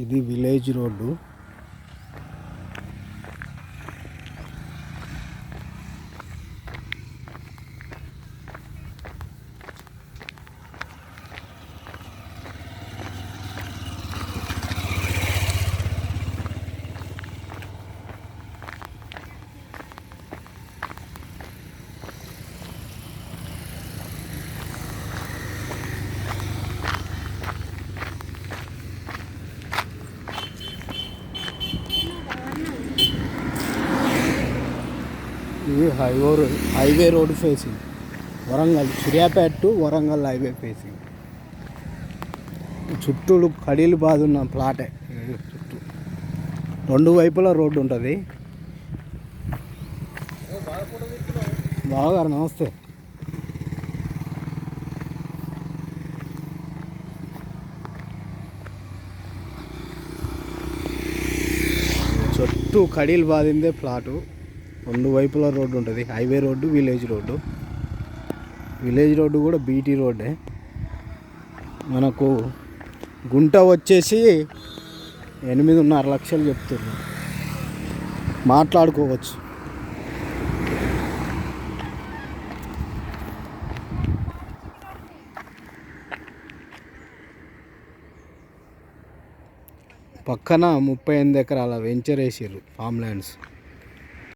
ఇది village road. ఇది highway road facing Warangal, Suryapet to Warangal highway facing. చుట్టూ కడీలు బాదున్న ప్లాటే. చుట్టూ రెండు వైపులా రోడ్డు ఉంటుంది. బాగా నమస్తే. చుట్టూ కడీలు బాదిందే ప్లాటు. రెండు వైపులా రోడ్డు ఉంటుంది. Highway road, village road. Village road కూడా బీటీ రోడ్డే. మనకు గుంట వచ్చేసి 8.5 లక్షలు చెప్తున్నారు. మాట్లాడుకోవచ్చు. పక్కన 38 ఎకరాల వెంచర్ వేసారు, ఫామ్ ల్యాండ్స్.